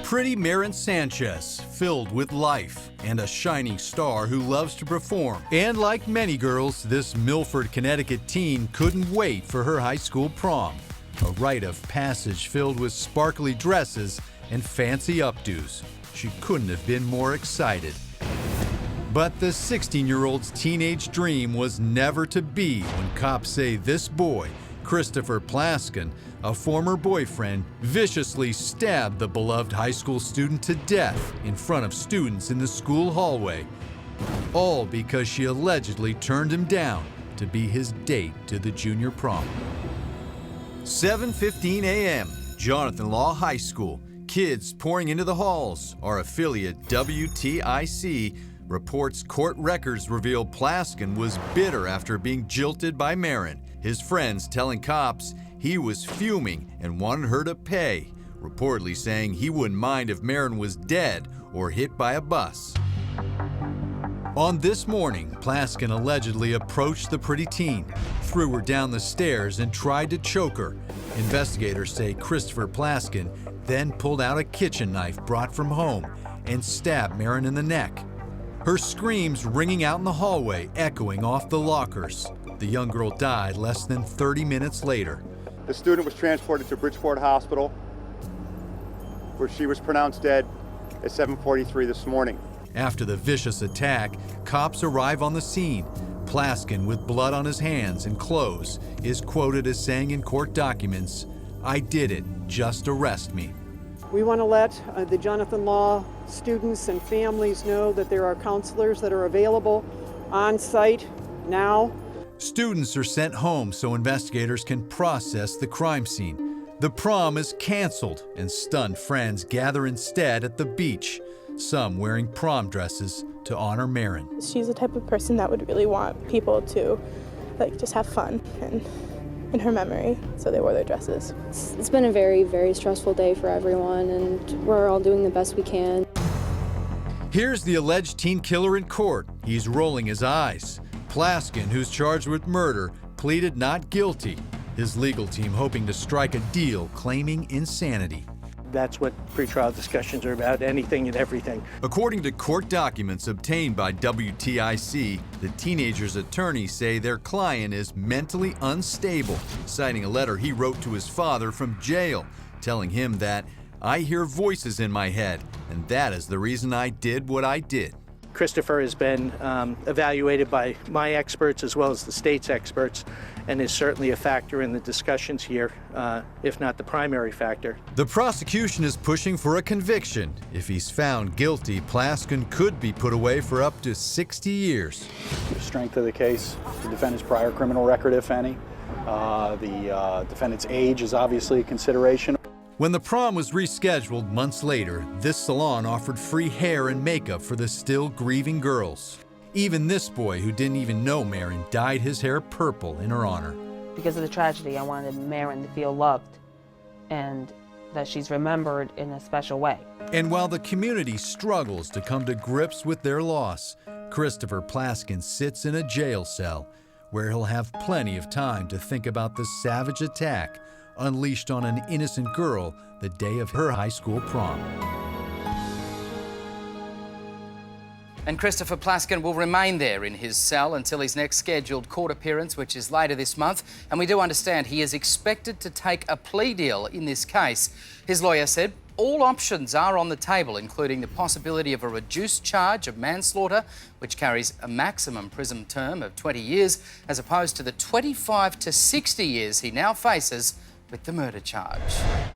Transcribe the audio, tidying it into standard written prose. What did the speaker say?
Pretty Maren Sanchez, filled with life and a shining star who loves to perform. And like many girls, this Milford, Connecticut teen couldn't wait for her high school prom. A rite of passage filled with sparkly dresses and fancy updos. She couldn't have been more excited. But the 16-year-old's teenage dream was never to be when cops say this boy, Christopher Plaskin, a former boyfriend, viciously stabbed the beloved high school student to death in front of students in the school hallway. All because she allegedly turned him down to be his date to the junior prom. 7:15 a.m., Jonathan Law High School. Kids pouring into the halls. Our affiliate WTIC reports court records reveal Plaskin was bitter after being jilted by Maren. His friends telling cops he was fuming and wanted her to pay, reportedly saying he wouldn't mind if Maren was dead or hit by a bus. On this morning, Plaskin allegedly approached the pretty teen, threw her down the stairs and tried to choke her. Investigators say Christopher Plaskin then pulled out a kitchen knife brought from home and stabbed Maren in the neck. Her screams ringing out in the hallway, echoing off the lockers. The young girl died less than 30 minutes later. The student was transported to Bridgeport Hospital, where she was pronounced dead at 7:43 this morning. After the vicious attack, cops arrive on the scene. Plaskin, with blood on his hands and clothes, is quoted as saying in court documents, "I did it, just arrest me." We want to let the Jonathan Law students and families know that there are counselors that are available on site now. Students are sent home so investigators can process the crime scene. The prom is canceled and stunned friends gather instead at the beach, some wearing prom dresses to honor Maren. She's the type of person that would really want people to just have fun and in her memory, so they wore their dresses. It's been a very, very stressful day for everyone, and we're all doing the best we can. Here's the alleged teen killer in court. He's rolling his eyes. Plaskin, who's charged with murder, pleaded not guilty. His legal team hoping to strike a deal, claiming insanity. That's what pretrial discussions are about, anything and everything. According to court documents obtained by WTIC, the teenager's attorneys say their client is mentally unstable, citing a letter he wrote to his father from jail, telling him that, "I hear voices in my head, and that is the reason I did what I did." Christopher has been evaluated by my experts as well as the state's experts, and is certainly a factor in the discussions here, if not the primary factor. The prosecution is pushing for a conviction. If he's found guilty, Plaskin could be put away for up to 60 years. The strength of the case, the defendant's prior criminal record, if any. The defendant's age is obviously a consideration. When the prom was rescheduled months later, this salon offered free hair and makeup for the still grieving girls. Even this boy, who didn't even know Maren, dyed his hair purple in her honor. Because of the tragedy, I wanted Maren to feel loved and that she's remembered in a special way. And while the community struggles to come to grips with their loss, Christopher Plaskin sits in a jail cell where he'll have plenty of time to think about the savage attack unleashed on an innocent girl the day of her high school prom. And Christopher Plaskin will remain there in his cell until his next scheduled court appearance, which is later this month. And we do understand he is expected to take a plea deal in this case. His lawyer said all options are on the table, including the possibility of a reduced charge of manslaughter, which carries a maximum prison term of 20 years, as opposed to the 25 to 60 years he now faces with the murder charge.